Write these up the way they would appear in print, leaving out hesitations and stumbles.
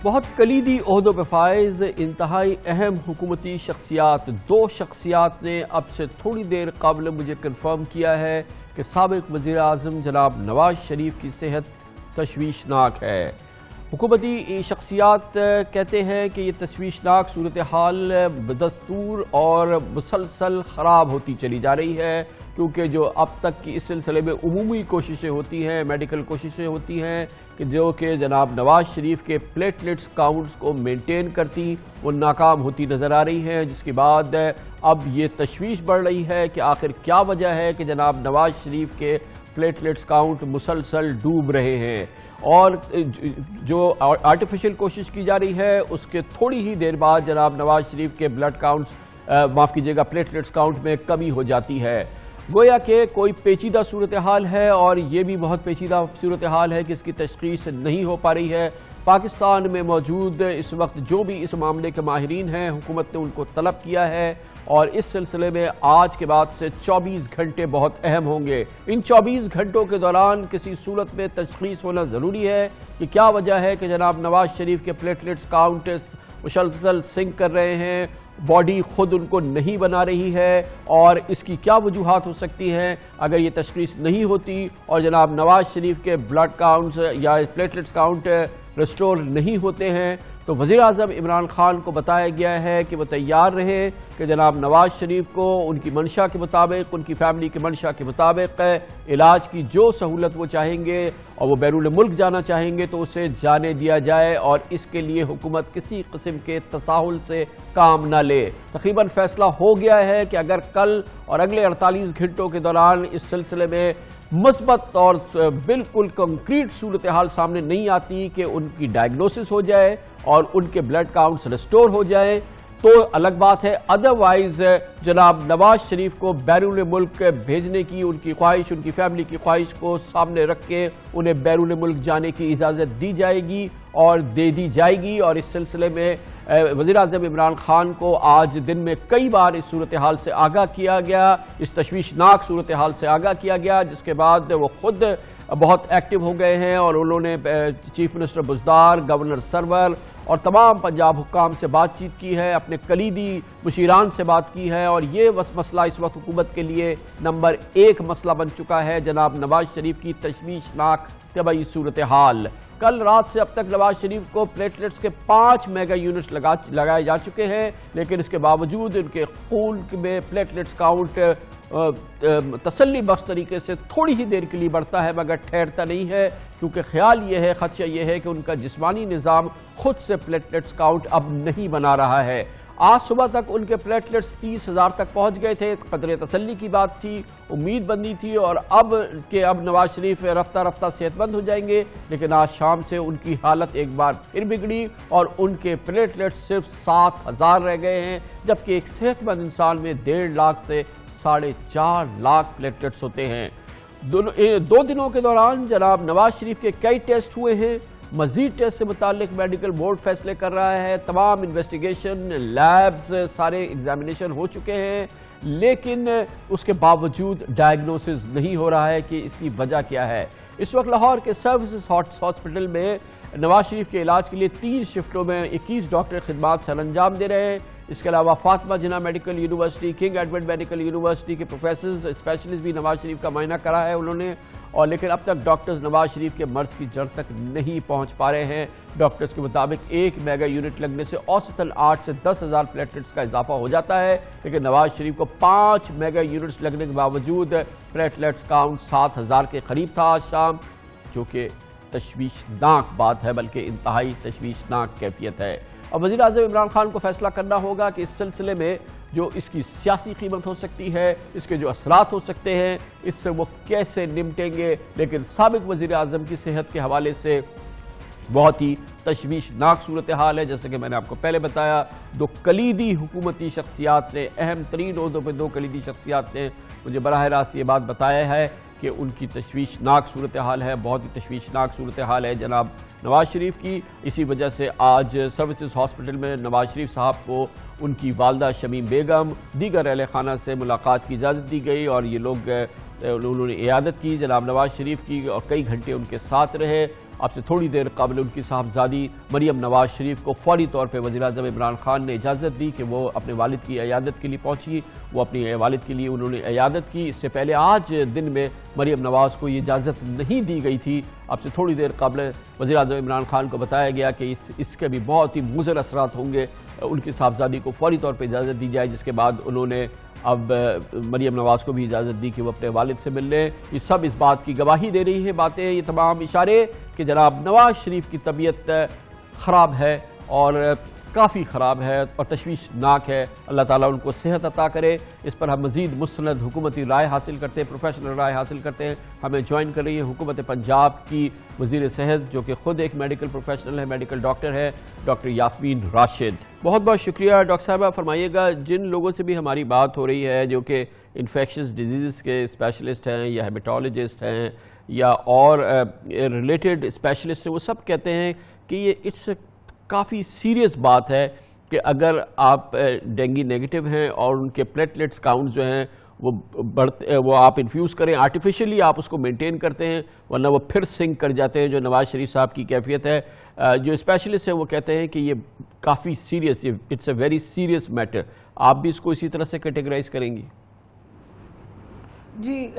بہت کلیدی عہدوں پہ فائز انتہائی اہم حکومتی شخصیات دو شخصیات نے اب سے تھوڑی دیر قبل مجھے کنفرم کیا ہے کہ سابق وزیر اعظم جناب نواز شریف کی صحت تشویشناک ہے۔ حکومتی شخصیات کہتے ہیں کہ یہ تشویشناک صورتحال بدستور اور مسلسل خراب ہوتی چلی جا رہی ہے، کیونکہ جو اب تک کی اس سلسلے میں عمومی کوششیں ہوتی ہیں، میڈیکل کوششیں ہوتی ہیں کہ جناب نواز شریف کے پلیٹلیٹس کاؤنٹس کو مینٹین کرتی، وہ ناکام ہوتی نظر آ رہی ہیں، جس کے بعد اب یہ تشویش بڑھ رہی ہے کہ آخر کیا وجہ ہے کہ جناب نواز شریف کے پلیٹلیٹس کاؤنٹ مسلسل ڈوب رہے ہیں، اور جو آرٹیفیشل کوشش کی جا رہی ہے اس کے تھوڑی ہی دیر بعد جناب نواز شریف کے بلڈ کاؤنٹس پلیٹلیٹس کاؤنٹ میں کمی ہو جاتی ہے۔ گویا کہ کوئی پیچیدہ صورتحال ہے، اور یہ بھی بہت پیچیدہ صورتحال ہے کہ اس کی تشخیص نہیں ہو پا رہی ہے۔ پاکستان میں موجود اس وقت جو بھی اس معاملے کے ماہرین ہیں، حکومت نے ان کو طلب کیا ہے، اور اس سلسلے میں آج کے بعد سے 24 گھنٹے بہت اہم ہوں گے۔ ان 24 گھنٹوں کے دوران کسی صورت میں تشخیص ہونا ضروری ہے کہ کیا وجہ ہے کہ جناب نواز شریف کے پلیٹلیٹس کاؤنٹس مسلسل سنک کر رہے ہیں، باڈی خود ان کو نہیں بنا رہی ہے، اور اس کی کیا وجوہات ہو سکتی ہیں۔ اگر یہ تشخیص نہیں ہوتی اور جناب نواز شریف کے بلڈ کاؤنٹس یا پلیٹلیٹس کاؤنٹ ریسٹور نہیں ہوتے ہیں تو وزیر اعظم عمران خان کو بتایا گیا ہے کہ وہ تیار رہے کہ جناب نواز شریف کو ان کی منشا کے مطابق، ان کی فیملی کی منشا کے مطابق علاج کی جو سہولت وہ چاہیں گے اور وہ بیرون ملک جانا چاہیں گے تو اسے جانے دیا جائے، اور اس کے لیے حکومت کسی قسم کے تساہل سے کام نہ لے۔ تقریباً فیصلہ ہو گیا ہے کہ اگر کل اور اگلے 48 گھنٹوں کے دوران اس سلسلے میں مثبت اور بالکل کنکریٹ صورتحال سامنے نہیں آتی کہ ان کی ڈائگنوسس ہو جائے اور ان کے بلڈ کاؤنٹس ریسٹور ہو جائے تو الگ بات ہے، ادروائز جناب نواز شریف کو بیرون ملک بھیجنے کی ان کی خواہش، ان کی فیملی کی خواہش کو سامنے رکھ کے انہیں بیرون ملک جانے کی اجازت دی جائے گی اور دے دی جائے گی۔ اور اس سلسلے میں وزیر اعظم عمران خان کو آج دن میں کئی بار اس صورتحال سے آگاہ کیا گیا، اس تشویشناک صورتحال سے آگاہ کیا گیا، جس کے بعد وہ خود بہت ایکٹیو ہو گئے ہیں، اور انہوں نے چیف منسٹر بزدار، گورنر سرور اور تمام پنجاب حکام سے بات چیت کی ہے، اپنے کلیدی مشیران سے بات کی ہے، اور یہ مسئلہ اس وقت حکومت کے لیے نمبر 1 مسئلہ بن چکا ہے، جناب نواز شریف کی تشویشناک طبعی صورتحال۔ کل رات سے اب تک نواز شریف کو پلیٹلیٹس کے 5 میگا یونٹس لگائے جا چکے ہیں، لیکن اس کے باوجود ان کے خون میں پلیٹلیٹس کاؤنٹ تسلی بخش طریقے سے تھوڑی ہی دیر کے لیے بڑھتا ہے مگر ٹھہرتا نہیں ہے، کیونکہ خیال یہ ہے، خدشہ یہ ہے کہ ان کا جسمانی نظام خود سے پلیٹلیٹس کاؤنٹ اب نہیں بنا رہا ہے۔ آج صبح تک ان کے پلیٹلیٹس 30,000 تک پہنچ گئے تھے، قدر تسلی کی بات تھی، امید بندی تھی، اور اب نواز شریف رفتہ رفتہ صحت مند ہو جائیں گے، لیکن آج شام سے ان کی حالت ایک بار پھر بگڑی اور ان کے پلیٹلیٹس صرف 7,000 رہ گئے ہیں، جبکہ ایک صحت مند انسان میں 1.5 لاکھ سے 4.5 لاکھ پلیٹلیٹس ہوتے ہیں۔ 2 دنوں کے دوران جناب نواز شریف کے کئی ٹیسٹ ہوئے ہیں، مزید ٹیسٹ سے متعلق میڈیکل بورڈ فیصلے کر رہا ہے، تمام انویسٹیگیشن لیبز سارے ایگزامینیشن ہو چکے ہیں، لیکن اس کے باوجود ڈائگنوسس نہیں ہو رہا ہے کہ اس کی وجہ کیا ہے۔ اس وقت لاہور کے سروسز ہاسپٹل میں نواز شریف کے علاج کے لیے 3 شفٹوں میں 21 ڈاکٹر خدمات سر انجام دے رہے ہیں۔ اس کے علاوہ Fatima Jinnah medical university, King Edward medical university کے پروفیسرز، اسپیشلسٹ بھی نواز شریف کا معائنہ کرا ہے انہوں نے، اور لیکن اب تک ڈاکٹرز نواز شریف کے مرض کی جڑ تک نہیں پہنچ پا رہے ہیں۔ ڈاکٹرز کے مطابق 1 میگا یونٹ لگنے سے اوسطاً 8 سے 10,000 پلیٹلیٹس کا اضافہ ہو جاتا ہے، لیکن نواز شریف کو 5 میگا یونٹس لگنے کے باوجود پلیٹلیٹس کاؤنٹ 7,000 کے قریب تھا آج شام، جو کہ تشویشناک بات ہے، بلکہ انتہائی تشویشناک کیفیت ہے۔ اب وزیر اعظم عمران خان کو فیصلہ کرنا ہوگا کہ اس سلسلے میں جو اس کی سیاسی قیمت ہو سکتی ہے، اس کے جو اثرات ہو سکتے ہیں، اس سے وہ کیسے نمٹیں گے، لیکن سابق وزیر اعظم کی صحت کے حوالے سے بہت ہی تشویشناک صورتحال ہے۔ جیسے کہ میں نے آپ کو پہلے بتایا، 2 کلیدی حکومتی شخصیات نے، اہم ترین عہدوں پہ 2 کلیدی شخصیات نے مجھے براہ راست یہ بات بتایا ہے کہ ان کی تشویشناک صورتحال ہے، بہت ہی تشویشناک صورتحال ہے جناب نواز شریف کی۔ اسی وجہ سے آج سروسز ہاسپٹل میں نواز شریف صاحب کو ان کی والدہ شمیم بیگم، دیگر اہل خانہ سے ملاقات کی اجازت دی گئی، اور یہ لوگ انہوں نے عیادت کی جناب نواز شریف کی اور کئی گھنٹے ان کے ساتھ رہے، اب سے تھوڑی دیر قبل ان کی صاحبزادی مریم نواز شریف کو فوری طور پہ وزیر اعظم عمران خان نے اجازت دی کہ وہ اپنے والد کی عیادت کے لیے پہنچی. وہ اپنی والد کے لیے انہوں نے عیادت کی. اس سے پہلے آج دن میں مریم نواز کو یہ اجازت نہیں دی گئی تھی. اب سے تھوڑی دیر قبل وزیر اعظم عمران خان کو بتایا گیا کہ اس کے بھی بہت ہی مضر اثرات ہوں گے. ان کی صاحبزادی کو فوری طور پہ اجازت دی جائے, جس کے بعد انہوں نے اب مریم نواز کو بھی اجازت دی کہ وہ اپنے والد سے مل لیں. یہ سب اس بات کی گواہی دے رہی ہے باتیں, یہ تمام اشارے کہ جناب نواز شریف کی طبیعت خراب ہے اور کافی خراب ہے اور تشویشناک ہے. اللہ تعالیٰ ان کو صحت عطا کرے. اس پر ہم مزید مستند حکومتی رائے حاصل کرتے ہیں, پروفیشنل رائے حاصل کرتے ہیں. ہمیں جوائن کر رہی ہے حکومت پنجاب کی وزیر صحت, جو کہ خود ایک میڈیکل پروفیشنل ہے, میڈیکل ڈاکٹر ہے, ڈاکٹر یاسمین راشد. بہت بہت شکریہ ڈاکٹر صاحبہ. فرمائیے گا, جن لوگوں سے بھی ہماری بات ہو رہی ہے جو کہ انفیکشس ڈیزیز کے اسپیشلسٹ ہیں یا ہیمیٹالوجسٹ ہیں یا اور ریلیٹڈ اسپیشلسٹ ہیں, وہ سب کہتے ہیں کہ یہ اٹس کافی سیریس بات ہے کہ اگر آپ ڈینگی نیگیٹو ہیں اور ان کے پلیٹلیٹس کاؤنٹ جو ہیں وہ آپ انفیوز کریں آرٹیفیشلی, آپ اس کو مینٹین کرتے ہیں, ورنہ وہ پھر سنک کر جاتے ہیں, جو نواز شریف صاحب کی کیفیت ہے. جو اسپیشلسٹ ہیں وہ کہتے ہیں کہ یہ کافی serious, it's a very serious matter. آپ بھی اس کو اسی طرح سے کیٹیگرائز کریں گی؟ جی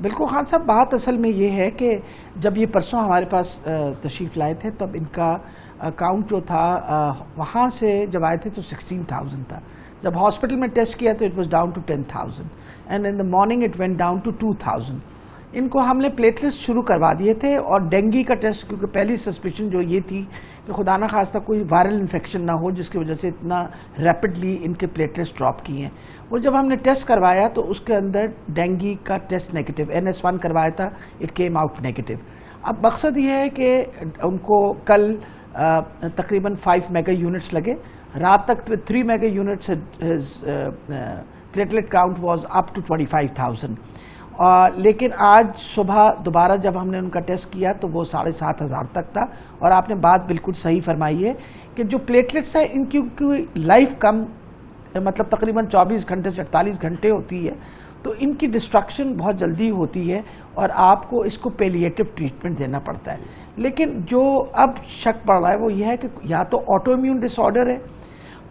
بالکل خان صاحب, بات اصل میں یہ ہے کہ جب یہ پرسوں ہمارے پاس تشریف لائے تھے تب ان کا کاؤنٹ جو تھا وہاں سے جب آئے تھے تو 16,000 تھا. جب ہاسپٹل میں ٹیسٹ کیا تو it was down to 10,000 and in the morning it went down to 2,000. ان کو ہم نے پلیٹلیٹس شروع کروا دیے تھے اور ڈینگی کا ٹیسٹ, کیونکہ پہلی سسپیشن جو یہ تھی کہ خدا نہ خواستہ کوئی وائرل انفیکشن نہ ہو جس کی وجہ سے اتنا ریپڈلی ان کے پلیٹلیٹس ڈراپ کیے ہیں. وہ جب ہم نے ٹیسٹ کروایا تو اس کے اندر ڈینگی کا ٹیسٹ نیگیٹو, NS1 کروایا تھا, اٹ کیم آؤٹ نیگیٹو. اب مقصد یہ ہے کہ ان کو کل تقریباً 5 میگا یونٹس لگے, رات تک 3 mega units platelet count was up to 25,000. لیکن آج صبح دوبارہ جب ہم نے ان کا ٹیسٹ کیا تو وہ 7,500 تک تھا. اور آپ نے بات بالکل صحیح فرمائی ہے کہ جو پلیٹلیٹس ہیں ان کی لائف کم, مطلب تقریباً 24 گھنٹے سے 48 گھنٹے ہوتی ہے, تو ان کی ڈسٹرکشن بہت جلدی ہوتی ہے اور آپ کو اس کو پیلیٹیو ٹریٹمنٹ دینا پڑتا ہے. لیکن جو اب شک پڑ رہا ہے وہ یہ ہے کہ یا تو آٹو امیون ڈس آرڈر ہے.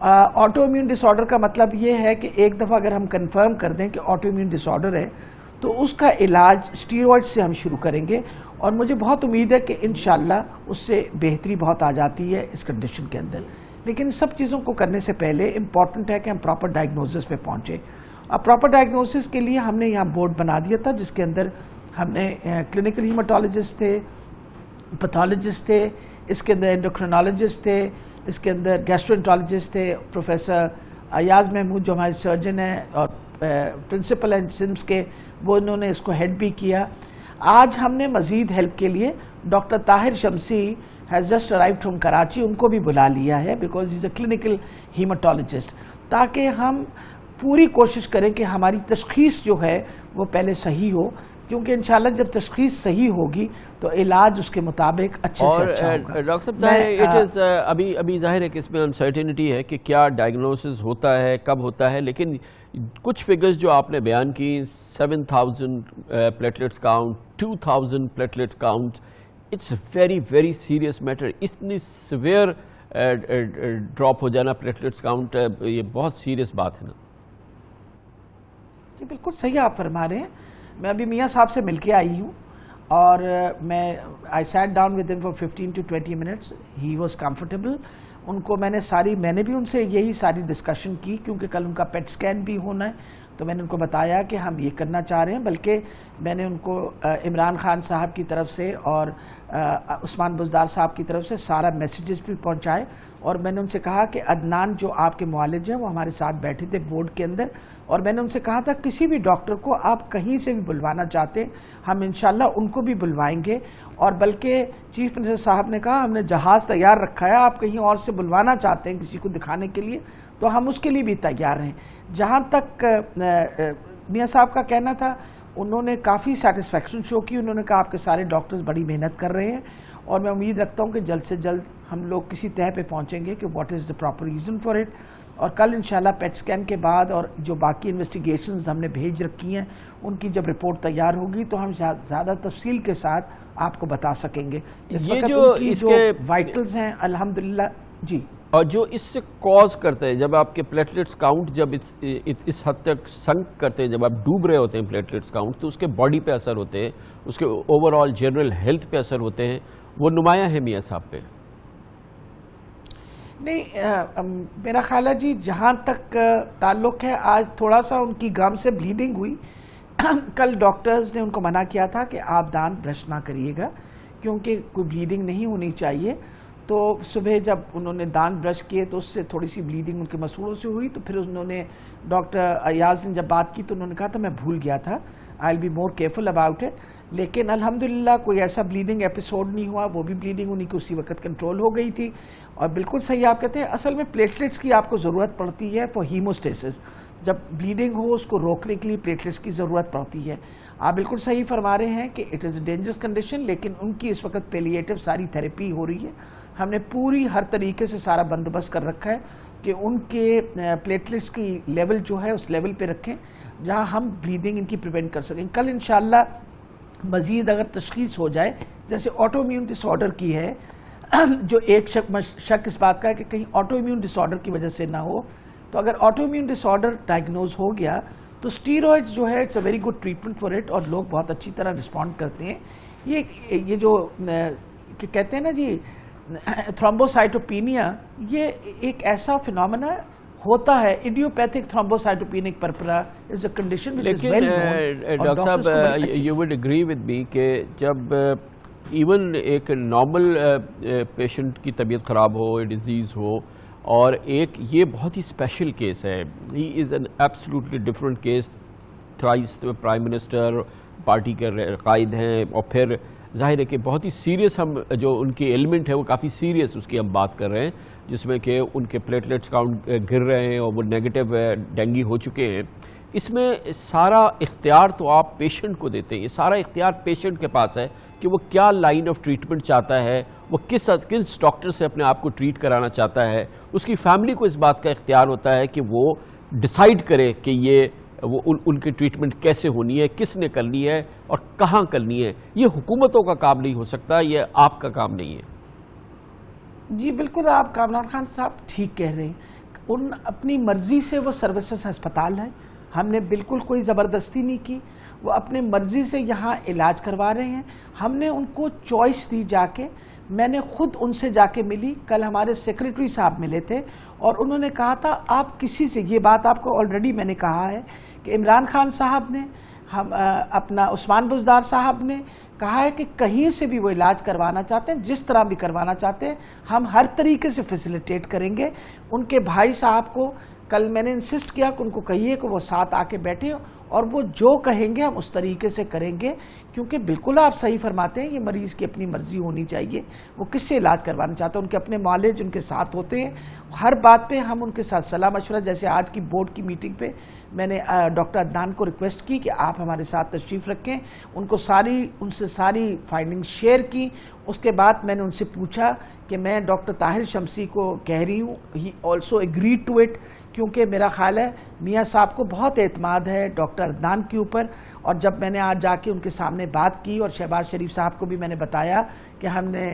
آٹو امیون ڈس آرڈر کا مطلب یہ ہے کہ ایک دفعہ اگر ہم کنفرم کر دیں کہ آٹو امیون ڈس آرڈر ہے تو اس کا علاج اسٹیرائڈ سے ہم شروع کریں گے, اور مجھے بہت امید ہے کہ انشاءاللہ اس سے بہتری بہت آ جاتی ہے اس کنڈیشن کے اندر. لیکن سب چیزوں کو کرنے سے پہلے امپورٹنٹ ہے کہ ہم پراپر ڈائگنوسس پہ پہنچے. اب پراپر ڈائگنوسس کے لیے ہم نے یہاں بورڈ بنا دیا تھا جس کے اندر ہم نے کلینکل ہیماٹولوجسٹ تھے, پیتھولوجسٹ تھے, اس کے اندر انڈوکرینالوجسٹ تھے, اس کے اندر گیسٹرونٹرولوجسٹ تھے, پروفیسر ایاز محمود جو ہمارے سرجن ہیں اور پرنسپل ہیں سمس کے, وہ انہوں نے اس کو ہیڈ بھی کیا. آج ہم نے مزید ہیلپ کے لیے doctor Tahir Shamsi has just arrived from Karachi, ان کو بھی بلا لیا ہے بیکاز از اے کلینکل ہیماٹولوجسٹ, تاکہ ہم پوری کوشش کریں کہ ہماری تشخیص جو ہے وہ پہلے صحیح ہو, کیونکہ انشاءاللہ جب تشخیص صحیح ہوگی تو علاج اس کے مطابق اچھے سے اچھا ہوگا. اور ڈاکٹر صاحب ابھی ظاہر ہے کہ اس میں انسرٹینٹی ہے کہ کیا ڈائگنوسس ہوتا ہے, کب ہوتا ہے, لیکن کچھ فگرز جو آپ نے بیان کی, 7,000 platelets count, 2,000 platelets count, it's very very serious matter. اتنی سویئر ڈراپ ہو جانا پلیٹلیٹس کاؤنٹ, یہ بہت سیریس بات ہے نا. جی بالکل صحیح آپ فرما رہے ہیں. میں ابھی میاں صاحب سے مل کے آئی ہوں اور I sat down with him for 15 to 20 minutes. He was comfortable. ان کو میں نے بھی ان سے یہی ساری ڈسکشن کی, کیونکہ کل ان کا پیٹ سکین بھی ہونا ہے, تو میں نے ان کو بتایا کہ ہم یہ کرنا چاہ رہے ہیں. بلکہ میں نے ان کو عمران خان صاحب کی طرف سے اور عثمان بزدار صاحب کی طرف سے سارا میسیجز بھی پہنچائے, اور میں نے ان سے کہا کہ عدنان جو آپ کے معالج ہیں وہ ہمارے ساتھ بیٹھے تھے بورڈ کے اندر, اور میں نے ان سے کہا تھا کسی بھی ڈاکٹر کو آپ کہیں سے بھی بلوانا چاہتے ہم انشاءاللہ ان کو بھی بلوائیں گے. اور بلکہ چیف منسٹر صاحب نے کہا ہم نے جہاز تیار رکھا ہے, آپ کہیں اور سے بلوانا چاہتے ہیں کسی کو دکھانے کے لیے تو ہم اس کے لیے بھی تیار ہیں. جہاں تک میاں صاحب کا کہنا تھا, انہوں نے کافی سیٹسفیکشن شو کی. انہوں نے کہا آپ کے سارے ڈاکٹرز بڑی محنت کر رہے ہیں اور میں امید رکھتا ہوں کہ جلد سے جلد ہم لوگ کسی طے پہ پہنچیں گے کہ what is the proper reason for it. اور کل انشاءاللہ پیٹ اسکین کے بعد اور جو باقی انویسٹیگیشنز ہم نے بھیج رکھی ہیں ان کی جب رپورٹ تیار ہوگی تو ہم زیادہ تفصیل کے ساتھ آپ کو بتا سکیں گے. اس وقت ان کی جو وائٹلز ہیں الحمدللہ. جی. اور جو اس سے کاز کرتے ہیں جب آپ کے پلیٹلیٹس کاؤنٹ جب اس حد تک سنک کرتے ہیں, جب آپ ڈوب رہے ہوتے ہیں پلیٹلیٹس کاؤنٹ, تو اس کے باڈی پہ اثر ہوتے ہیں, اس کے اوور آل جنرل ہیلتھ پہ اثر ہوتے ہیں, وہ نمایاں ہے میاں صاحب پہ. نہیں, میرا خیال ہے جی جہاں تک تعلق ہے آج تھوڑا سا ان کی گم سے بلیڈنگ ہوئی. کل ڈاکٹرز نے ان کو منع کیا تھا کہ آپ دانت برش نہ کریے گا کیونکہ کوئی بلیڈنگ نہیں ہونی چاہیے. تو صبح جب انہوں نے دانت برش کیے تو اس سے تھوڑی سی بلیڈنگ ان کے مسوڑوں سے ہوئی. تو پھر انہوں نے ڈاکٹر ایاز نے جب بات کی تو انہوں نے کہا تھا میں بھول گیا تھا, I will be more careful about it. لیکن الحمدللہ کوئی ایسا بلیڈنگ ایپیسوڈ نہیں ہوا. وہ بھی بلیڈنگ انہیں کی اسی وقت کنٹرول ہو گئی تھی. اور بالکل صحیح آپ کہتے ہیں, اصل میں پلیٹلیٹس کی آپ کو ضرورت پڑتی ہے فار ہیموسٹیسس. جب بلیڈنگ ہو اس کو روکنے کے لیے پلیٹلیٹس کی ضرورت پڑتی ہے. آپ بالکل صحیح فرما رہے ہیں کہ it is a dangerous condition, لیکن ان کی اس وقت پیلیٹیو ساری تھراپی ہو رہی ہے. ہم نے پوری ہر طریقے سے سارا بندوبست کر رکھا ہے کہ ان کے پلیٹلیٹس کی لیول جو ہے اس لیول پہ رکھیں جہاں ہم بلیڈنگ ان کی پریونٹ کر سکیں. کل انشاءاللہ مزید اگر تشخیص ہو جائے, جیسے آٹو امیون ڈس آرڈر کی ہے, جو ایک شک اس بات کا ہے کہ کہیں آٹو امیون ڈس آرڈر کی وجہ سے نہ ہو, تو اگر autoimmune disorder diagnose ہو گیا تو اسٹیرائڈز جو ہے it's a very good treatment for it, اور لوگ بہت اچھی طرح رسپونڈ کرتے ہیں. یہ جو کہتے ہیں نا جی تھرومبوسائٹوپینیا, یہ ایک ایسا فینومینا ہوتا ہے, idiopathic thrombocytopenic purpura is a condition which is well known. لیکن ڈاکٹر صاحب you would agree with me کہ جب ایون ایک نارمل پیشنٹ کی طبیعت خراب ہو, ڈیزیز ہو, اور ایک یہ بہت ہی اسپیشل کیس ہے, he is an absolutely different case, thrice prime minister, party کے قائد ہیں, اور پھر ظاہر ہے کہ بہت ہی سیریس ہم جو ان کی ایلیمنٹ ہے وہ کافی سیریس اس کی ہم بات کر رہے ہیں, جس میں کہ ان کے پلیٹلیٹس کاؤنٹ گر رہے ہیں اور وہ نیگیٹو ڈینگی ہو چکے ہیں. اس میں سارا اختیار تو آپ پیشنٹ کو دیتے ہیں, یہ سارا اختیار پیشنٹ کے پاس ہے کہ وہ کیا لائن آف ٹریٹمنٹ چاہتا ہے, وہ کس ڈاکٹر سے اپنے آپ کو ٹریٹ کرانا چاہتا ہے. اس کی فیملی کو اس بات کا اختیار ہوتا ہے کہ وہ ڈیسائیڈ کرے کہ یہ وہ ان کی ٹریٹمنٹ کیسے ہونی ہے, کس نے کرنی ہے اور کہاں کرنی ہے. یہ حکومتوں کا کام نہیں ہو سکتا, یہ آپ کا کام نہیں ہے. جی بالکل, آپ کامران خان صاحب ٹھیک کہہ رہے ہیں. ان اپنی مرضی سے وہ سروسز ہسپتال ہیں, ہم نے بالکل کوئی زبردستی نہیں کی, وہ اپنے مرضی سے یہاں علاج کروا رہے ہیں. ہم نے ان کو چوائس دی جا کے, میں نے خود ان سے جا کے ملی, کل ہمارے سیکریٹری صاحب ملے تھے اور انہوں نے کہا تھا آپ کسی سے, یہ بات آپ کو آلریڈی میں نے کہا ہے کہ عمران خان صاحب نے, ہم اپنا عثمان بزدار صاحب نے کہا ہے کہ کہیں سے بھی وہ علاج کروانا چاہتے ہیں, جس طرح بھی کروانا چاہتے ہیں, ہم ہر طریقے سے فیسیلیٹیٹ کریں گے. ان کے بھائی صاحب کو کل میں نے انسسٹ کیا کہ ان کو کہیے کہ وہ ساتھ آ کے بیٹھے اور وہ جو کہیں گے ہم اس طریقے سے کریں گے, کیونکہ بالکل آپ صحیح فرماتے ہیں, یہ مریض کی اپنی مرضی ہونی چاہیے, وہ کس سے علاج کروانا چاہتے ہیں. ان کے اپنے معالج ان کے ساتھ ہوتے ہیں, ہر بات پہ ہم ان کے ساتھ صلاح مشورہ, جیسے آج کی بورڈ کی میٹنگ پہ میں نے ڈاکٹر عدنان کو ریکویسٹ کی کہ آپ ہمارے ساتھ تشریف رکھیں, ان سے ساری فائنڈنگ شیئر کی. اس کے بعد میں نے ان سے پوچھا کہ میں ڈاکٹر طاہر شمسی کو کہہ رہی ہوں, he also agreed to it, کیونکہ میرا خیال ہے میاں صاحب کو بہت اعتماد ہے ڈاکٹر عدنان کے اوپر. اور جب میں نے آج جا کے ان کے سامنے بات کی اور شہباز شریف صاحب کو بھی میں نے بتایا کہ ہم نے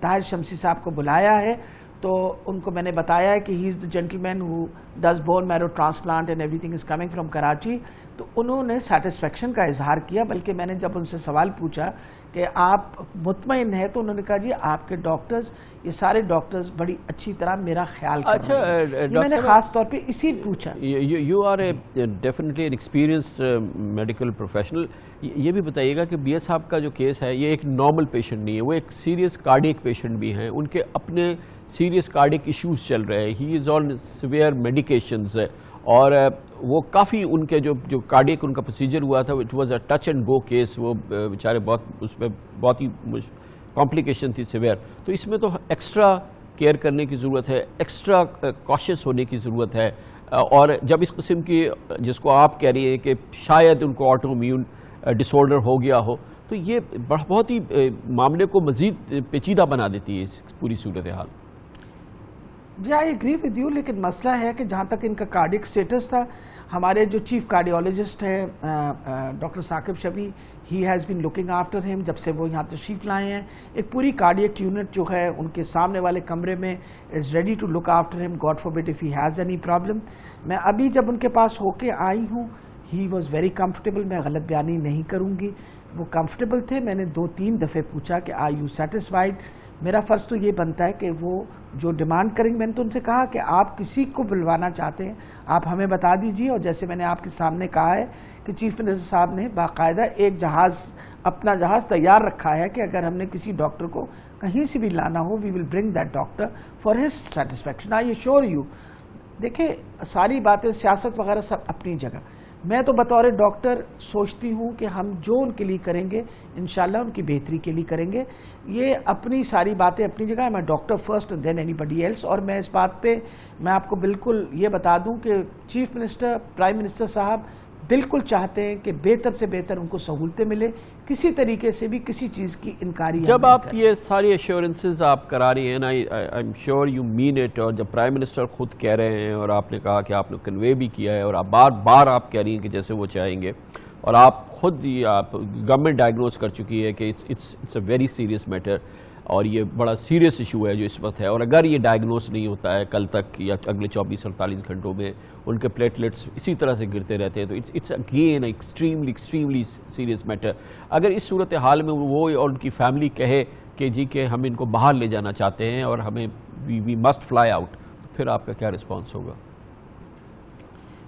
طاہر شمسی صاحب کو بلایا ہے, تو ان کو میں نے بتایا ہے کہ he is the gentleman who does bone marrow transplant and everything is coming from Karachi. تو انہوں نے سیٹسفیکشن کا اظہار کیا, بلکہ میں نے جب ان سے سوال پوچھا کہ آپ مطمئن ہیں, تو انہوں نے کہا جی آپ کے ڈاکٹرز, یہ سارے ڈاکٹرز بڑی اچھی طرح میرا خیال کر رہے ہیں. میں نے خاص طور پہ اسی پوچھا. You are a definitely an experienced medical professional. یہ بھی بتائیے گا کہ بی ایس صاحب کا جو کیس ہے یہ ایک نارمل پیشنٹ نہیں ہے, وہ ایک سیریس کارڈیک پیشنٹ بھی ہیں, ان کے اپنے سیریس کارڈیک ایشوز چل رہے ہیں, ہی از آن سیویئر میڈیکیشنز, اور وہ کافی ان کے جو کارڈیک ان کا پروسیجر ہوا تھا it was a touch and go case, وہ بیچارے بہت اس میں بہت ہی کمپلیکیشن تھی سیویئر. تو اس میں تو ایکسٹرا کیئر کرنے کی ضرورت ہے, ایکسٹرا کاشس ہونے کی ضرورت ہے. اور جب اس قسم کی, جس کو آپ کہہ رہی ہیں کہ شاید ان کو آٹو امیون ڈس آرڈر ہو گیا ہو, تو یہ بہت ہی معاملے کو مزید پیچیدہ بنا دیتی ہے اس پوری صورتحال. جی آئی ایگری ود یو، لیکن مسئلہ ہے کہ جہاں تک ان کا کارڈک سٹیٹس تھا، ہمارے جو چیف کارڈیولوجسٹ ہیں doctor Saqib Shafi, he has been looking after him جب سے وہ یہاں تشریف لائے ہیں. ایک پوری کارڈیک یونٹ جو ہے ان کے سامنے والے کمرے میں is ready to look after ہم، God forbid if he has any problem. میں ابھی جب ان کے پاس ہو کے آئی ہوں، ہی واز ویری کمفرٹیبل. میں غلط بیانی نہیں کروں گی، وہ کمفرٹیبل تھے. میں نے 2-3 دفعے پوچھا کہ آر یو سیٹسفائیڈ. میرا فرض تو یہ بنتا ہے کہ وہ جو ڈیمانڈ کریں گے، میں نے تو ان سے کہا کہ آپ کسی کو بلوانا چاہتے ہیں آپ ہمیں بتا دیجیے. اور جیسے میں نے آپ کے سامنے کہا ہے کہ چیف منسٹر صاحب نے باقاعدہ ایک اپنا جہاز تیار رکھا ہے کہ اگر ہم نے کسی ڈاکٹر کو کہیں سے بھی لانا ہو، we will bring that doctor for his satisfaction. I assure you. دیکھیں ساری باتیں سیاست وغیرہ سب اپنی جگہ، میں تو بطور ڈاکٹر سوچتی ہوں کہ ہم جو ان کے لیے کریں گے انشاءاللہ ان کی بہتری کے لیے کریں گے. یہ اپنی ساری باتیں اپنی جگہ، میں ڈاکٹر فرسٹ دین اینی بڈی ایلس. اور میں اس بات پہ میں آپ کو بالکل یہ بتا دوں کہ چیف منسٹر، پرائم منسٹر صاحب بالکل چاہتے ہیں کہ بہتر سے بہتر ان کو سہولتیں ملے، کسی طریقے سے بھی کسی چیز کی انکاری. جب آپ یہ ساری ایشورنسز آپ کرا رہی ہیں، I am sure you mean it, اور جب پرائم منسٹر خود کہہ رہے ہیں اور آپ نے کہا کہ آپ نے کنوے بھی کیا ہے اور آپ بار بار آپ کہہ رہی ہیں کہ جیسے وہ چاہیں گے، اور آپ خود گورنمنٹ ڈائگنوز کر چکی ہے کہ it's a very serious matter اور یہ بڑا سیریس ایشو ہے جو اس وقت ہے، اور اگر یہ ڈائگنوز نہیں ہوتا ہے کل تک یا اگلے 24-48 گھنٹوں میں ان کے پلیٹلیٹس اسی طرح سے گرتے رہتے ہیں، تو it's again extremely serious matter. اگر اس صورتحال میں وہ اور ان کی فیملی کہے کہ جی کہ ہم ان کو باہر لے جانا چاہتے ہیں اور ہمیں وی مسٹ فلائی آؤٹ، تو پھر آپ کا کیا رسپانس ہوگا؟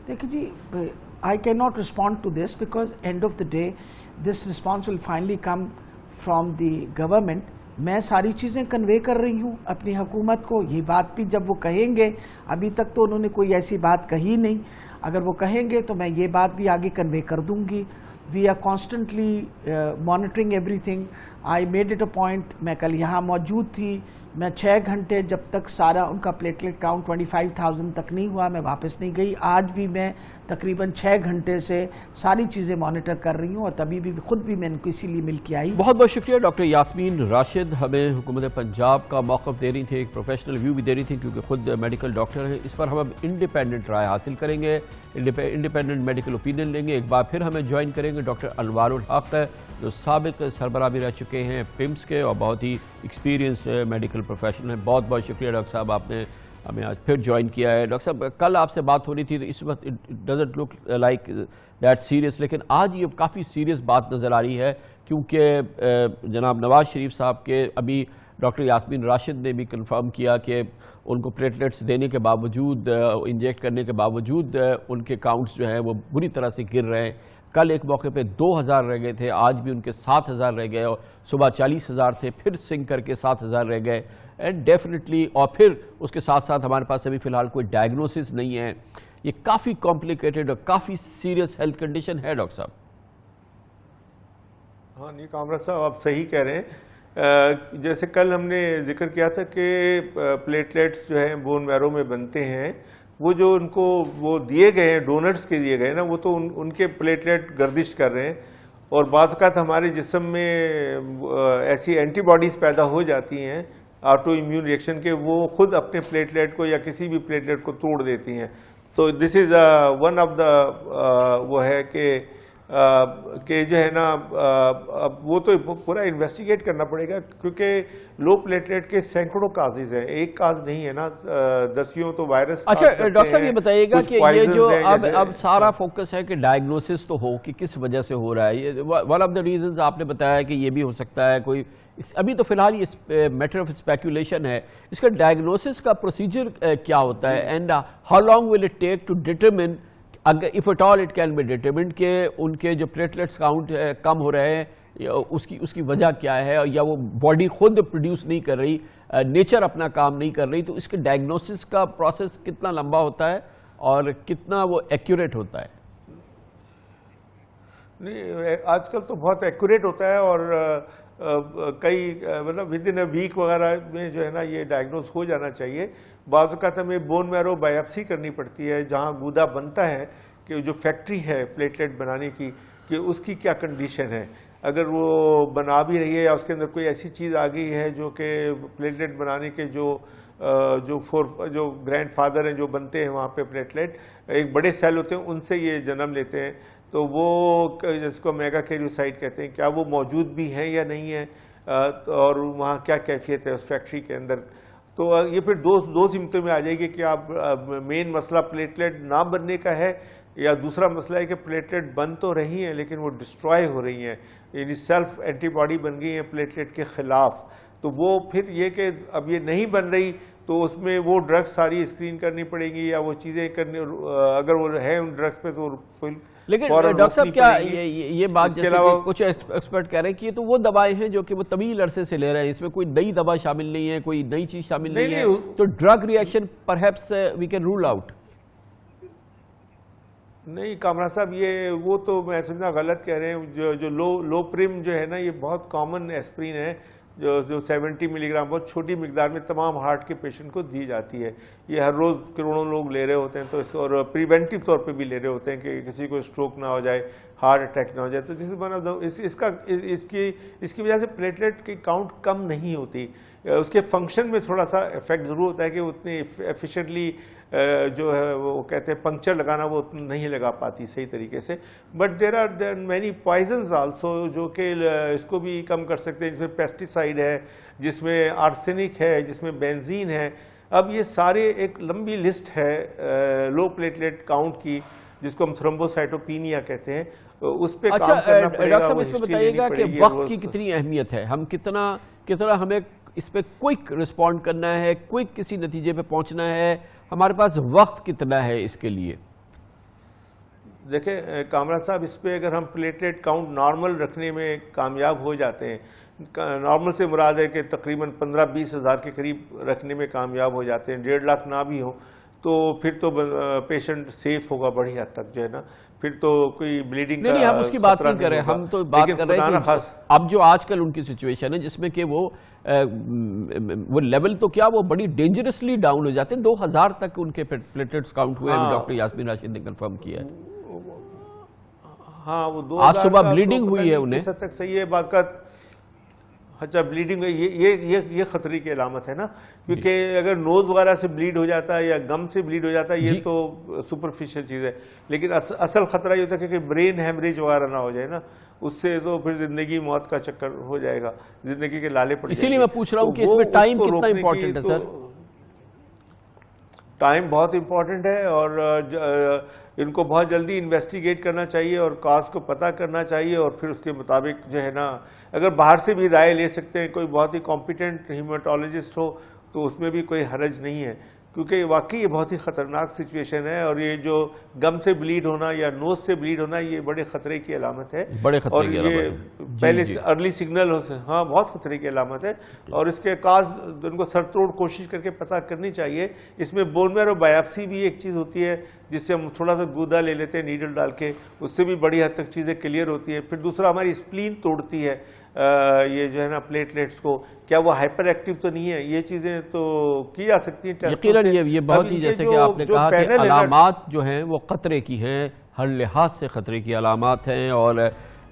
دیکھیے جی، I cannot respond to this because end of the day this response will finally come from the government. میں ساری چیزیں کنوے کر رہی ہوں اپنی حکومت کو. یہ بات بھی جب وہ کہیں گے، ابھی تک تو انہوں نے کوئی ایسی بات کہی نہیں، اگر وہ کہیں گے تو میں یہ بات بھی آگے کنوے کر دوں گی. We are constantly monitoring everything. I made it a point, میں کل یہاں موجود تھی، میں 6 گھنٹے جب تک سارا ان کا پلیٹلیٹ کاؤنٹ 25,000 تک نہیں ہوا میں واپس نہیں گئی. آج بھی میں تقریباً 6 گھنٹے سے ساری چیزیں مانیٹر کر رہی ہوں، اور تبھی بھی خود بھی میں ان کو اسی لیے مل کے آئی. بہت بہت شکریہ ڈاکٹر یاسمین راشد، ہمیں حکومت پنجاب کا موقف دے رہی تھی، ایک پروفیشنل ویو بھی دے رہی تھی کیونکہ خود میڈیکل ڈاکٹر ہیں. اس پر ہم اب انڈیپینڈنٹ رائے حاصل کریں گے، انڈیپینڈنٹ میڈیکل اوپینین لیں گے. ایک بار پھر ہمیں جوائن کریں گے ڈاکٹر انوار الحق جو سابق سربراہ بھی رہ چکے ہیں پمس کے اور بہت ہی ایکسپیرینسڈ میڈیکل پروفیشنل ہیں. بہت بہت شکریہ ڈاکٹر صاحب، آپ نے ہمیں آج پھر جوائن کیا ہے. ڈاکٹر صاحب کل آپ سے بات ہو رہی تھی تو اس وقت it doesn't look like that serious, لیکن آج یہ کافی سیریس بات نظر آ رہی ہے کیونکہ جناب نواز شریف صاحب کے ابھی ڈاکٹر یاسمین راشد نے بھی کنفرم کیا کہ ان کو پلیٹلیٹس دینے کے باوجود، انجیکٹ کرنے کے باوجود ان کے کاؤنٹس جو ہیں وہ بری طرح سے گر رہے ہیں. کل ایک موقع پہ 2,000 رہ گئے تھے، آج بھی ان کے 7,000 رہ گئے، اور صبح 40,000 تھے، پھر سنک کر کے 7,000 رہ گئے. اینڈ ڈیفینیٹلی، اور پھر اس کے ساتھ ساتھ ہمارے پاس ابھی فی الحال کوئی ڈائگنوسس نہیں ہے. یہ کافی کمپلیکیٹڈ اور کافی سیریس ہیلتھ کنڈیشن ہے ڈاکٹر صاحب. ہاں نہیں کامراد صاحب آپ صحیح کہہ رہے ہیں. جیسے کل ہم نے ذکر کیا تھا کہ پلیٹلیٹس جو ہیں بون میرو میں بنتے ہیں، وہ جو ان کو وہ دیے گئے ہیں ڈونرز کے دیے گئے نا، وہ تو ان کے پلیٹلیٹ گردش کر رہے ہیں، اور بعض اوقات ہمارے جسم میں ایسی اینٹی باڈیز پیدا ہو جاتی ہیں آٹو امیون ریئیکشن کے، وہ خود اپنے پلیٹلیٹ کو یا کسی بھی پلیٹلیٹ کو توڑ دیتی ہیں. تو دس از ون آف دا وہ ہے کہ جو ہے نا وہ تو پورا انویسٹیگیٹ کرنا پڑے گا کیونکہ لو پلیٹلیٹ کے سینکڑوں کازز ہیں، ایک کاز نہیں ہے نا، دسیوں تو وائرس. اچھا ڈاکٹر صاحب یہ بتائیے گا کہ یہ جو اب سارا فوکس ہے کہ ڈائگنوسس تو ہو کہ کس وجہ سے ہو رہا ہے، یہ ون آف دا ریزنز آپ نے بتایا کہ یہ بھی ہو سکتا ہے کوئی، ابھی تو فی الحال یہ میٹر آف اسپیکولیشن ہے. اس کا ڈائگنوسس کا پروسیجر کیا ہوتا ہے، and how long will it take to determine if at all it can be determined کہ ان کے جو پلیٹلیٹس کاؤنٹ کم ہو رہے ہیں اس کی وجہ کیا ہے، یا وہ باڈی خود پروڈیوس نہیں کر رہی، نیچر اپنا کام نہیں کر رہی، تو اس کے ڈائگنوسس کا پروسیس کتنا لمبا ہوتا ہے اور کتنا وہ ایکوریٹ ہوتا ہے؟ نہیں آج کل تو بہت ایکوریٹ ہوتا ہے، اور کئی مطلب ود ان اے ویک وغیرہ میں جو ہے نا یہ ڈائگنوز ہو جانا چاہیے. بعض اوقات ہمیں بون میرو بایوپسی کرنی پڑتی ہے جہاں گودا بنتا ہے کہ جو فیکٹری ہے پلیٹلیٹ بنانے کی کہ اس کی کیا کنڈیشن ہے. اگر وہ بنا بھی رہی ہے یا اس کے اندر کوئی ایسی چیز آ گئی ہے جو کہ پلیٹلیٹ بنانے کے جو گرینڈ فادر ہیں جو بنتے ہیں وہاں پہ پلیٹلیٹ ایک بڑے سیل ہوتے ہیں ان سے یہ جنم لیتے ہیں، تو وہ جس کو میگا کیریوسائٹ کہتے ہیں، کیا وہ موجود بھی ہیں یا نہیں ہیں، اور وہاں کیا کیفیت ہے اس فیکٹری کے اندر. تو یہ پھر دو سمتوں میں آ جائے گی کہ آپ مین مسئلہ پلیٹلیٹ نہ بننے کا ہے، یا دوسرا مسئلہ ہے کہ پلیٹلیٹ بن تو رہی ہیں لیکن وہ ڈسٹرائے ہو رہی ہیں، یعنی سیلف اینٹی باڈی بن گئی ہیں پلیٹلیٹ کے خلاف. تو وہ پھر یہ کہ اب یہ نہیں بن رہی تو اس میں وہ ڈرگس ساری اسکرین کرنی پڑے گی یا وہ چیزیں کرنی، اگر وہ ہے ان ڈرگس پہ تو لیکن ڈاکٹر صاحب کیا یہ بات جیسے کہ کچھ ایکسپرٹ کہہ رہے ہیں کہ یہ تو وہ دوائیں ہیں جو کہ وہ طویل عرصے سے لے رہے ہیں، اس میں کوئی نئی دوا شامل نہیں ہے، کوئی نئی چیز شامل نہیں ہے، تو drug reaction perhaps we can rule out. نہیں کامران صاحب، یہ وہ تو میں سمجھنا غلط کہہ رہے ہیں. جو لو پرم جو ہے نا، یہ بہت کامن ایسپرین ہے جو 70 ملی گرام بہت چھوٹی مقدار میں تمام ہارٹ کے پیشنٹ کو دی جاتی ہے. یہ ہر روز کروڑوں لوگ لے رہے ہوتے ہیں، تو اور پریونٹیو طور پہ بھی لے رہے ہوتے ہیں کہ کسی کو اسٹروک نہ ہو جائے، ہارٹ اٹیک نہ ہو جائے. تو دس از ون آف اس کی وجہ سے پلیٹلیٹ کی کاؤنٹ کم نہیں ہوتی. اس کے فنکشن میں تھوڑا سا افیکٹ ضرور ہوتا ہے کہ اتنی ایفیشینٹلی جو ہے وہ کہتے ہیں پنکچر لگانا وہ نہیں لگا پاتی صحیح طریقے سے. But there are many poisons also جو کہ اس کو بھی کم کر سکتے ہیں، جس میں پیسٹیسائڈ ہے، جس میں آرسینک ہے، جس میں بینزین ہے. اب یہ سارے ایک لمبی لسٹ ہے لو پلیٹلیٹ کاؤنٹ کی، جس کو ہم تھرومبوسائٹوپینیا کہتے ہیں. اس پہ کام کرنا پڑے گا. ڈاکٹر صاحب اس میں بتائیے گا کہ وقت کی کتنی اہمیت ہے، ہم کتنا ہمیں اس پہ کوئک رسپونڈ کرنا ہے، کوئک کسی نتیجے پہ پہنچنا ہے، ہمارے پاس وقت کتنا ہے اس کے لیے؟ دیکھیں کامران صاحب، اس پہ اگر ہم پلیٹلیٹ کاؤنٹ نارمل رکھنے میں کامیاب ہو جاتے ہیں، نارمل سے مراد ہے کہ تقریباً 15-20 ہزار کے قریب رکھنے میں کامیاب ہو جاتے ہیں، 1.5 لاکھ نہ بھی ہوں، تو پھر تو پیشنٹ سیف ہوگا بڑی حد تک جو ہے نا. پھر تو کوئی بلیڈنگ نہیں ہم اس کی بات نہیں کر رہے، ہم تو بات کر رہے ہیں کہ اب جو آج کل ان کی سچویشن ہے جس میں کہ وہ لیول تو کیا وہ بڑی ڈینجرسلی ڈاؤن ہو جاتے ہیں. 2000 تک ان کے پلیٹلیٹس کاؤنٹ ہوئے ہیں، ڈاکٹر یاسمین راشد نے کنفرم کیا ہے. ہاں وہ 2000 آج صبح بلیڈنگ ہوئی ہے انہیں تک. صحیح ہے بات کا. اچھا بلیڈنگ یہ خطرے کی علامت ہے نا، کیونکہ اگر نوز وغیرہ سے بلیڈ ہو جاتا ہے یا گم سے بلیڈ ہو جاتا ہے یہ تو سپرفیشل چیز ہے، لیکن اصل خطرہ یہ ہوتا ہے کہ برین ہیمریج وغیرہ نہ ہو جائے نا، اس سے تو پھر زندگی موت کا چکر ہو جائے گا، زندگی کے لالے پڑ جائیں گے. اسی لیے میں پوچھ رہا ہوں کہ اس میں ٹائم کتنا امپورٹنٹ ہے سر؟ ٹائم بہت امپورٹنٹ ہے، اور ان کو بہت جلدی انویسٹیگیٹ کرنا چاہیے اور کاز کو پتہ کرنا چاہیے، اور پھر اس کے مطابق جو ہے نا اگر باہر سے بھی رائے لے سکتے ہیں، کوئی بہت ہی کمپیٹنٹ ہیماٹولوجسٹ ہو تو اس میں بھی کوئی حرج نہیں ہے، کیونکہ واقعی یہ بہت ہی خطرناک سچویشن ہے. اور یہ جو گم سے بلیڈ ہونا یا نوز سے بلیڈ ہونا یہ بڑے خطرے کی علامت ہے، اور یہ پہلے ارلی سگنل ہاں بہت خطرے کی علامت ہے. اور اس کے کاز ان کو سر توڑ کوشش کر کے پتہ کرنی چاہیے. اس میں بون میرو بایاپسی بھی ایک چیز ہوتی ہے جس سے ہم تھوڑا سا گودا لے لیتے ہیں نیڈل ڈال کے، اس سے بھی بڑی حد تک چیزیں کلیئر ہوتی ہیں. پھر دوسرا ہماری اسپلین توڑتی ہے یہ جو ہے نا پلیٹلیٹس کو، کیا وہ ہائپر ایکٹیو تو نہیں ہے، یہ چیزیں تو کی جا سکتی ہیں. یقیناً یہ بہت ہی جیسے کہ آپ نے کہا کہ علامات جو ہیں وہ خطرے کی ہیں، ہر لحاظ سے خطرے کی علامات ہیں، اور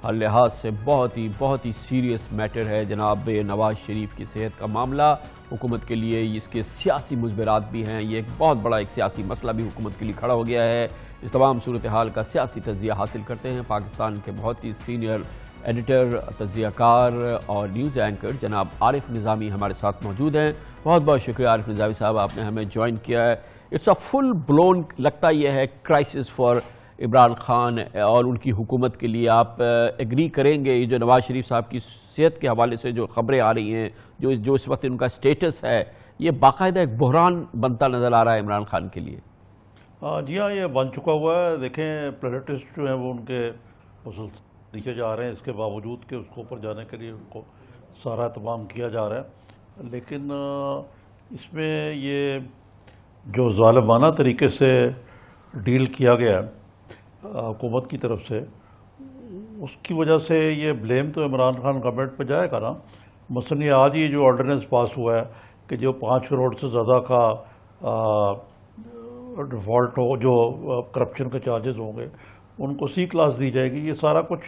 ہر لحاظ سے بہت ہی سیریس میٹر ہے جناب نواز شریف کی صحت کا معاملہ. حکومت کے لیے اس کے سیاسی مضمرات بھی ہیں، یہ ایک بہت بڑا ایک سیاسی مسئلہ بھی حکومت کے لیے کھڑا ہو گیا ہے. اس تمام صورتحال کا سیاسی تجزیہ حاصل کرتے ہیں پاکستان کے بہت ہی سینئر ایڈیٹر، تجزیہ کار اور نیوز اینکر جناب عارف نظامی ہمارے ساتھ موجود ہیں. بہت بہت شکریہ عارف نظامی صاحب، آپ نے ہمیں جوائن کیا ہے. اٹس اے فل بلون لگتا یہ ہے کرائسس فار عمران خان اور ان کی حکومت کے لیے. آپ ایگری کریں گے یہ جو نواز شریف صاحب کی صحت کے حوالے سے جو خبریں آ رہی ہیں، جو اس وقت ان کا سٹیٹس ہے، یہ باقاعدہ ایک بحران بنتا نظر آ رہا ہے عمران خان کے لیے؟ جی ہاں، یہ بن چکا ہوا ہے. دیکھیں پلیٹلیٹس جو ہیں وہ ان کے مسلسل نیچے جا رہے ہیں، اس کے باوجود کہ اس کو اوپر جانے کے لیے ان کو سارا اہتمام کیا جا رہا ہے. لیکن اس میں یہ جو ظالمانہ طریقے سے ڈیل کیا گیا ہے حکومت کی طرف سے، اس کی وجہ سے یہ بلیم تو عمران خان گورنمنٹ پہ جائے گا نا. مثلاً یہ آج ہی جو آرڈیننس پاس ہوا ہے کہ جو 5 کروڑ سے زیادہ کا ڈیفالٹ ہو، جو کرپشن کے چارجز ہوں گے ان کو C کلاس دی جائے گی. یہ سارا کچھ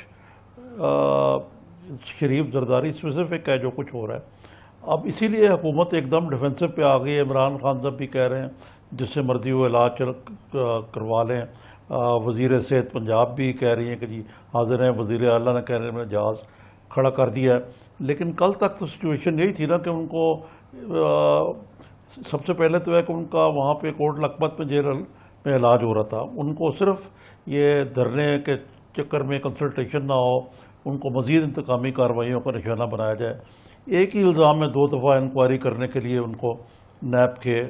شریف زرداری اسپیسیفک ہے جو کچھ ہو رہا ہے. اب اسی لیے حکومت ایک دم ڈیفینسو پہ آ گئی ہے. عمران خان صاحب بھی کہہ رہے ہیں جس سے مرضی وہ علاج کروا لیں. وزیر صحت پنجاب بھی کہہ رہی ہیں کہ جی حاضر ہیں. وزیر اعلیٰ نے کہہ رہے ہیں میں نے جہاز کھڑا کر دیا ہے. لیکن کل تک تو سچویشن یہی تھی نا کہ ان کو سب سے پہلے تو ہے کہ ان کا وہاں پہ کوٹ لکھپت میں جیل میں علاج ہو رہا تھا. ان کو صرف یہ دھرنے کے چکر میں کنسلٹیشن نہ ہو, ان کو مزید انتقامی کارروائیوں کا نشانہ بنایا جائے. ایک ہی الزام میں 2 دفعہ انکوائری کرنے کے لیے ان کو نیب کے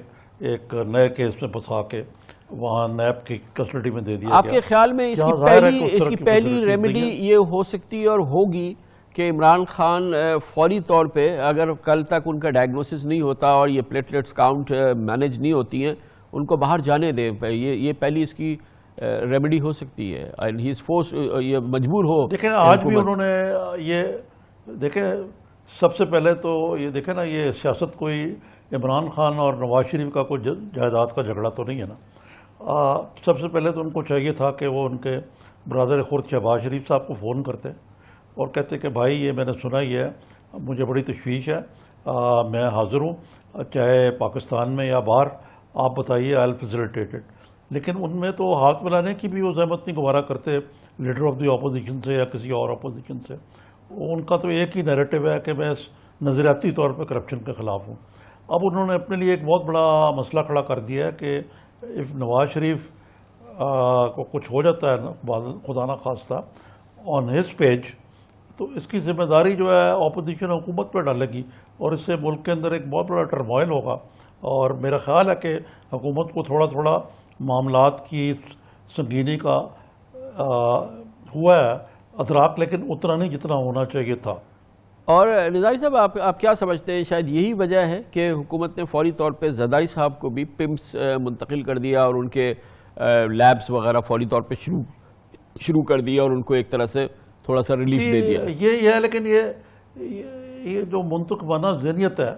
ایک نئے کیس میں پھنسا کے وہاں نیب کی کسٹڈی میں دے دیا گیا. آپ کے خیال میں اس کی پہلی ریمیڈی یہ ہو سکتی ہے اور ہوگی کہ عمران خان فوری طور پہ اگر کل تک ان کا ڈائگنوسس نہیں ہوتا اور یہ پلیٹلیٹس کاؤنٹ مینیج نہیں ہوتی ہیں ان کو باہر جانے دیں. یہ پہلی اس کی ریمیڈی ہو سکتی ہے. ہی از فورس, یہ مجبور ہو. دیکھیں آج بھی انہوں نے یہ دیکھیں سب سے پہلے تو یہ دیکھیں نا یہ سیاست کوئی عمران خان اور نواز شریف کا کوئی جائیداد کا جھگڑا تو نہیں ہے نا. سب سے پہلے تو ان کو چاہیے تھا کہ وہ ان کے برادر خورد شہباز شریف صاحب کو فون کرتے اور کہتے کہ بھائی یہ میں نے سنا ہی ہے, مجھے بڑی تشویش ہے, میں حاضر ہوں چاہے پاکستان میں یا باہر, آپ بتائیے آئی ول فیسیلیٹیٹ اٹ. لیکن ان میں تو ہاتھ ملانے کی بھی وہ زحمت نہیں گوارا کرتے لیڈر آف دی اپوزیشن سے یا کسی اور اپوزیشن سے. ان کا تو ایک ہی نیریٹو ہے کہ میں نظریاتی طور پہ کرپشن کے خلاف ہوں. اب انہوں نے اپنے لیے ایک بہت بڑا مسئلہ کھڑا کر دیا ہے کہ نواز شریف کو کچھ ہو جاتا ہے خدا نہ خواستہ آن ہز پیج, تو اس کی ذمہ داری جو ہے اپوزیشن حکومت پہ ڈالے گی اور اس سے ملک کے اندر ایک بہت بڑا ٹرموائل ہوگا. اور میرا خیال ہے کہ حکومت کو تھوڑا تھوڑا معاملات کی سنگینی کا ہوا ہے ادراک, لیکن اتنا نہیں جتنا ہونا چاہیے تھا. اور نظاری صاحب آپ کیا سمجھتے ہیں شاید یہی وجہ ہے کہ حکومت نے فوری طور پہ زرداری صاحب کو بھی پمس منتقل کر دیا اور ان کے لیبس وغیرہ فوری طور پہ شروع کر دیا اور ان کو ایک طرح سے تھوڑا سا ریلیف دے دیا؟ یہ ہے, لیکن یہ جو منتخبانہ ذہنیت ہے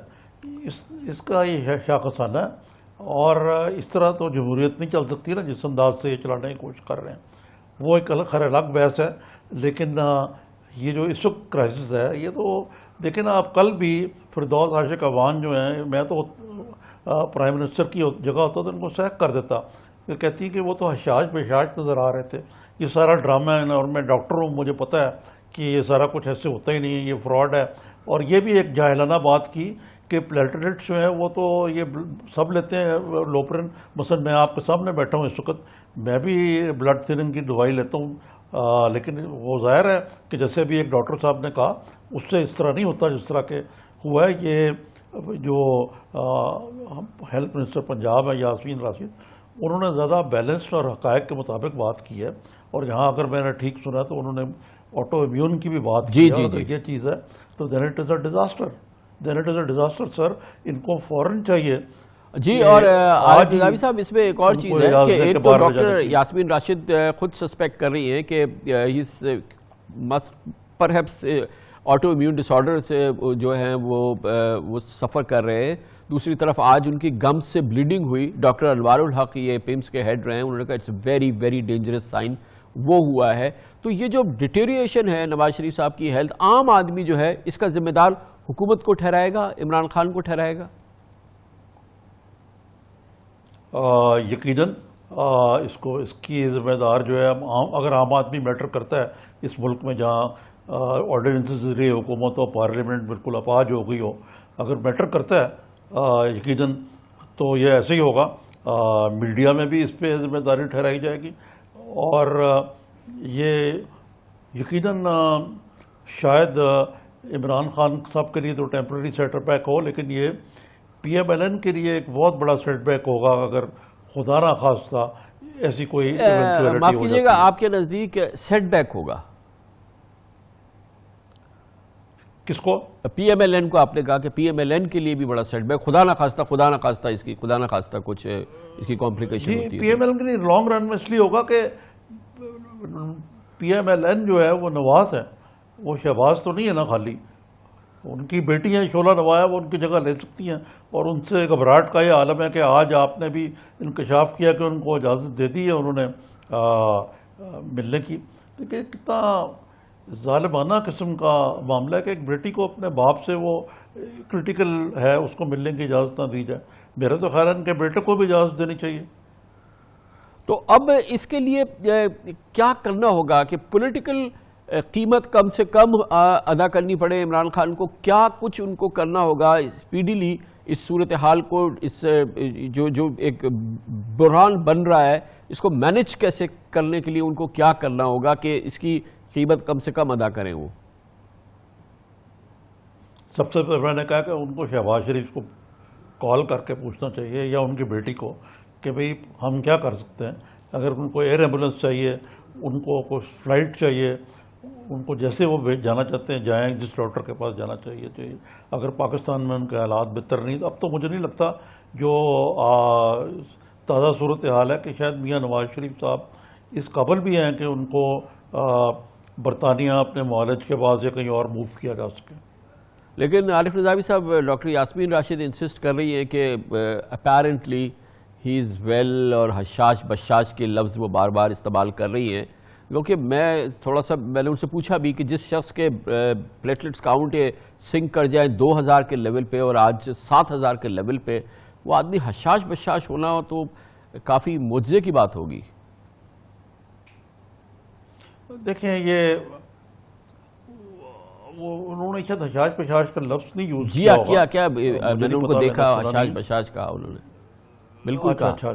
اس کا یہ شاخصانہ ہے اور اس طرح تو جمہوریت نہیں چل سکتی نا جس انداز سے یہ چلانے کی کوشش کر رہے ہیں. وہ ایک الگ بحث ہے. لیکن یہ جو اس وقت کرائسس ہے یہ تو دیکھیں نا آپ کل بھی فردوس عاشق عوان جو ہیں, میں تو پرائم منسٹر کی جگہ ہوتا تو ان کو سیک کر دیتا. یہ کہتی ہیں کہ وہ تو حشاش بشاش نظر آ رہے تھے, یہ سارا ڈرامہ ہے اور میں ڈاکٹر ہوں مجھے پتہ ہے کہ یہ سارا کچھ ایسے ہوتا ہی نہیں ہے, یہ فراڈ ہے. اور یہ بھی ایک جاہلانہ بات کی کہ پلیٹلیٹس جو ہیں وہ تو یہ سب لیتے ہیں لوپرن. مثلا میں آپ کے سامنے بیٹھا ہوں اس وقت, میں بھی بلڈ تھننگ کی دوائی لیتا ہوں, لیکن وہ ظاہر ہے کہ جیسے بھی ایک ڈاکٹر صاحب نے کہا اس سے اس طرح نہیں ہوتا جس طرح کہ ہوا ہے. یہ جو ہیلتھ منسٹر پنجاب ہے یاسمین راشد, انہوں نے زیادہ بیلنسڈ اور حقائق کے مطابق بات کی ہے. اور جہاں اگر میں نے ٹھیک سنا تو انہوں نے آٹو امیون کی بھی بات کی ہے. اگر یہ چیز ہے تو then it is a disaster سر. ان کو فوراً چاہیے. جی, اور آج نظامی صاحب اس میں ایک اور چیز ہے کہ ایک تو ڈاکٹر یاسمین راشد خود سسپیکٹ کر رہی ہیں کہ پرہیپس آٹو امیون ڈس آرڈر سے جو ہیں وہ سفر کر رہے ہیں. دوسری طرف آج ان کی گمز سے بلیڈنگ ہوئی. ڈاکٹر انوار الحق یہ پیمس کے ہیڈ رہے ہیں, انہوں نے کہا it's very very dangerous sign وہ ہوا ہے. تو یہ جو ڈیٹیریشن ہے نواز شریف صاحب کی ہیلتھ, عام آدمی جو ہے اس کا ذمہ دار حکومت کو ٹھہرائے گا, عمران خان کو ٹھہرائے گا؟ یقیناً اس کی ذمہ دار جو ہے اگر عام آدمی میٹر کرتا ہے اس ملک میں جہاں آرڈیننسز ذریعے حکومت و پارلیمنٹ بالکل اپاج ہو گئی ہو, اگر میٹر کرتا ہے یقیناً تو یہ ایسے ہی ہوگا. میڈیا میں بھی اس پہ ذمہ داری ٹھہرائی جائے گی اور یہ یقیناً شاید عمران خان صاحب کے لیے تو ٹیمپرری سیٹ بیک ہو, لیکن یہ پی ایم ایل این کے لیے ایک بہت بڑا سیٹ بیک ہوگا اگر خدا نہ خواستہ ایسی کوئی ایونچولیٹی معاف کیجیے گا, آپ کے نزدیک سیٹ بیک ہوگا کس کو؟ پی ایم ایل این کو. آپ نے کہا کہ پی ایم ایل این کے لیے بھی بڑا سیٹ بیک, خدا نہ خواستہ کچھ اس کی کمپلیکیشن ہوتی ہے. پی ایم ایل این کے لیے لانگ رن میں اس لیے ہوگا کہ پی ایم ایل این جو ہے وہ نواز ہے, وہ شہباز تو نہیں ہے نا خالی. ان کی بیٹی ہیں شعلہ نوا ہے, وہ ان کی جگہ لے سکتی ہیں. اور ان سے گھبراہٹ کا یہ عالم ہے کہ آج آپ نے بھی انکشاف کیا کہ ان کو اجازت دے دی ہے انہوں نے ملنے کی. کتنا ظالمانہ قسم کا معاملہ ہے کہ ایک بیٹی کو اپنے باپ سے وہ کرٹیکل ہے اس کو ملنے کی اجازت نہ دی جائے. میرا تو خیال ہے ان کے بیٹے کو بھی اجازت دینی چاہیے. تو اب اس کے لیے کیا کرنا ہوگا کہ پولیٹیکل قیمت کم سے کم ادا کرنی پڑے عمران خان کو؟ کیا کچھ ان کو کرنا ہوگا اسپیڈیلی اس صورتحال کو، اس جو ایک بحران بن رہا ہے اس کو مینج کیسے کرنے کے لیے ان کو کیا کرنا ہوگا کہ اس کی قیمت کم سے کم ادا کریں؟ وہ سب سے پہلے میں نے کہا کہ ان کو شہباز شریف کو کال کر کے پوچھنا چاہیے یا ان کی بیٹی کو کہ بھئی ہم کیا کر سکتے ہیں. اگر ان کو ایئر ایمبولینس چاہیے، ان کو کوئی فلائٹ چاہیے، ان کو جیسے وہ جانا چاہتے ہیں جائیں، جس ڈاکٹر کے پاس جانا چاہیے. اگر پاکستان میں ان کے حالات بہتر نہیں، اب تو مجھے نہیں لگتا، جو تازہ صورتحال ہے کہ شاید میاں نواز شریف صاحب اس قابل بھی ہیں کہ ان کو برطانیہ اپنے معالج کے بعد یا کہیں اور موو کیا جا سکے. لیکن عارف نظامی صاحب، ڈاکٹر یاسمین راشد انسسٹ کر رہی ہیں کہ اپیرنٹلی ہی از ویل، اور حشاش بشاش کے لفظ وہ بار بار استعمال کر رہی ہیں. کیونکہ میں نے ان سے پوچھا بھی کہ جس شخص کے پلیٹلیٹس کاؤنٹ سنک کر جائیں 2000 کے لیول پہ اور آج 7000 کے لیول پہ، وہ آدمی حشاش بشاش ہونا ہو تو کافی معجزے کی بات ہوگی. دیکھیں، یہ انہوں نے شاید حشاش بشاش کا لفظ نہیں یوز کیا میں نے ان کو دیکھا حشاش بشاش کہا انہوں نے. بالکل کہا. اچھا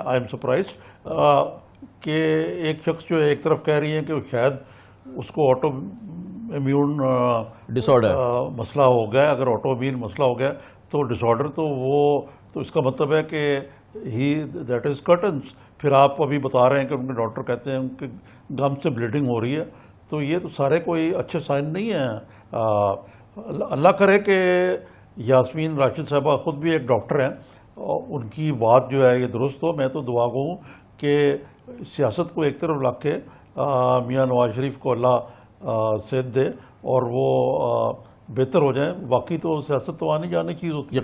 آئی ایم سرپرائزڈ کہ ایک شخص جو ایک طرف کہہ رہی ہے کہ شاید اس کو آٹو امیون ڈس آرڈر مسئلہ ہو گیا. اگر آٹو امیون مسئلہ ہو گیا تو ڈس آرڈر تو اس کا مطلب ہے کہ دیٹ از کرٹنس. پھر آپ ابھی بتا رہے ہیں کہ ان کے ڈاکٹر کہتے ہیں ان کے گم سے بلیڈنگ ہو رہی ہے. تو یہ تو سارے کوئی اچھے سائن نہیں ہیں. اللہ کرے کہ یاسمین راشد صاحبہ خود بھی ایک ڈاکٹر ہیں، ان کی بات جو ہے یہ درست ہو. میں تو دعا گو ہوں کہ سیاست کو ایک طرف رکھ کے میاں نواز شریف کو اللہ صحت دے اور وہ بہتر ہو جائیں. باقی تو سیاست تو آنے جانے کی چیز ہوتی ہے.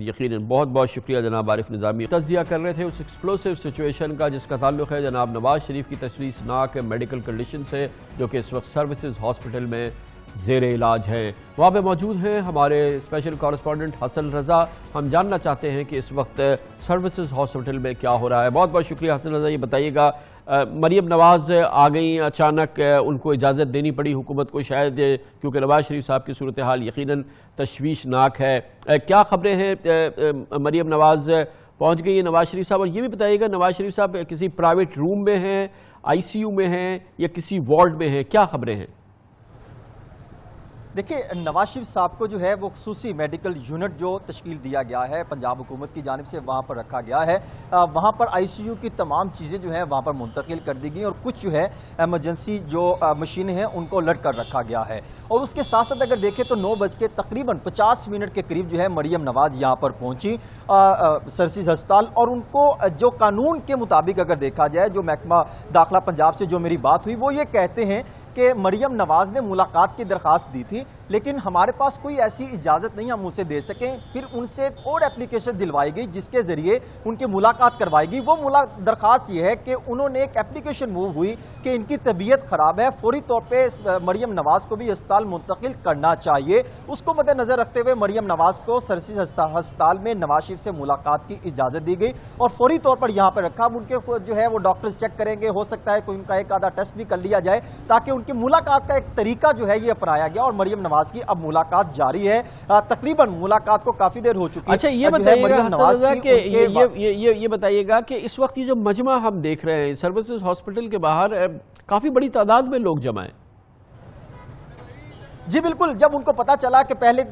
یقیناً. بہت بہت شکریہ جناب عارف نظامی. تجزیہ کر رہے تھے اس ایکسپلوسیو سچویشن کا جس کا تعلق ہے جناب نواز شریف کی تشویشناک میڈیکل کنڈیشن سے، جو کہ اس وقت سروسز ہاسپٹل میں زیر علاج ہے. وہاں پہ موجود ہیں ہمارے اسپیشل کورسپونڈنٹ حسن رضا. ہم جاننا چاہتے ہیں کہ اس وقت سروسز ہاسپٹل میں کیا ہو رہا ہے. بہت بہت شکریہ حسن رضا. یہ بتائیے گا، مریم نواز آ گئیں اچانک، ان کو اجازت دینی پڑی حکومت کو شاید، کیونکہ نواز شریف صاحب کی صورتحال یقیناً تشویشناک ہے. کیا خبریں ہیں؟ مریم نواز پہنچ گئی ہے نواز شریف صاحب. اور یہ بھی بتائیے گا نواز شریف صاحب کسی پرائیویٹ روم میں ہیں، آئی سی یو میں ہیں یا کسی وارڈ میں ہیں؟ کیا خبریں ہیں؟ دیکھیں، نواز شریف صاحب کو جو ہے وہ خصوصی میڈیکل یونٹ جو تشکیل دیا گیا ہے پنجاب حکومت کی جانب سے، وہاں پر رکھا گیا ہے. وہاں پر آئی سی یو کی تمام چیزیں جو ہیں وہاں پر منتقل کر دی گئی، اور کچھ جو ہے ایمرجنسی جو مشینیں ہیں ان کو الٹ کر رکھا گیا ہے. اور اس کے ساتھ ساتھ اگر دیکھیں تو 9 تقریباً 50 کے قریب جو ہے مریم نواز یہاں پر پہنچی سرسیز ہسپتال. اور ان کو جو قانون کے مطابق اگر دیکھا جائے، جو محکمہ داخلہ پنجاب سے جو میری بات ہوئی، وہ یہ کہتے ہیں کہ مریم نواز نے ملاقات کی درخواست دی تھی، لیکن ہمارے پاس کوئی ایسی اجازت نہیں ہم اسے دے سکیں. پھر ان سے ایک اور اپلیکیشن دلوائی گئی جس کے ذریعے ان کی ملاقات کروائی گئی. وہ درخواست یہ ہے کہ انہوں نے ایک اپلیکیشن موو ہوئی کہ ان کی طبیعت خراب ہے، فوری طور پہ مریم نواز کو بھی اسپتال منتقل کرنا چاہیے. اس کو مد نظر رکھتے ہوئے مریم نواز کو سرسیز ہسپتال میں نواز شریف سے ملاقات کی اجازت دی گئی اور فوری طور پر یہاں پر رکھا. ان کے جو ہے وہ ڈاکٹرز چیک کریں گے، ہو سکتا ہے کوئی ان کا ایک آدھا ٹیسٹ بھی کر لیا جائے، تاکہ ان کی ملاقات کا ایک طریقہ جو ہے یہ اپنایا گیا. اور مریم نواز کی اب ملاقات جاری ہے. تقریباً ملاقات کو کافی دیر ہو چکی ہے. اچھا، یہ بتائیے گا کہ اس وقت یہ جو مجمع ہم دیکھ رہے ہیں سروسز ہاسپٹل کے باہر، کافی بڑی تعداد میں لوگ جمع ہیں. جی بالکل. جب ان کو پتا چلا کہ پہلے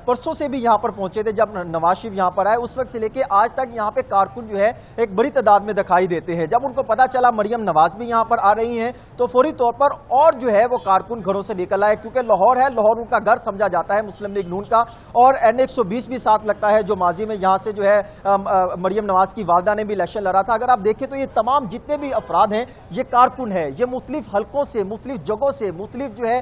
پرسوں سے بھی یہاں پر پہنچے تھے جب نواز شریف یہاں پر آئے، اس وقت سے لے کے آج تک یہاں پہ کارکن جو ہے ایک بڑی تعداد میں دکھائی دیتے ہیں. جب ان کو پتا چلا مریم نواز بھی یہاں پر آ رہی ہیں تو فوری طور پر اور جو ہے وہ کارکن گھروں سے نکل آئے، کیونکہ لاہور ہے، لاہور ان کا گھر سمجھا جاتا ہے مسلم لیگ نون کا، اور N120 بھی ساتھ لگتا ہے جو ماضی میں یہاں سے جو ہے مریم نواز کی والدہ نے بھی الیکشن لڑا تھا. اگر آپ دیکھیں تو یہ تمام جتنے بھی افراد ہیں یہ کارکن ہیں، یہ مختلف حلقوں سے، مختلف جگہوں سے، مختلف جو ہے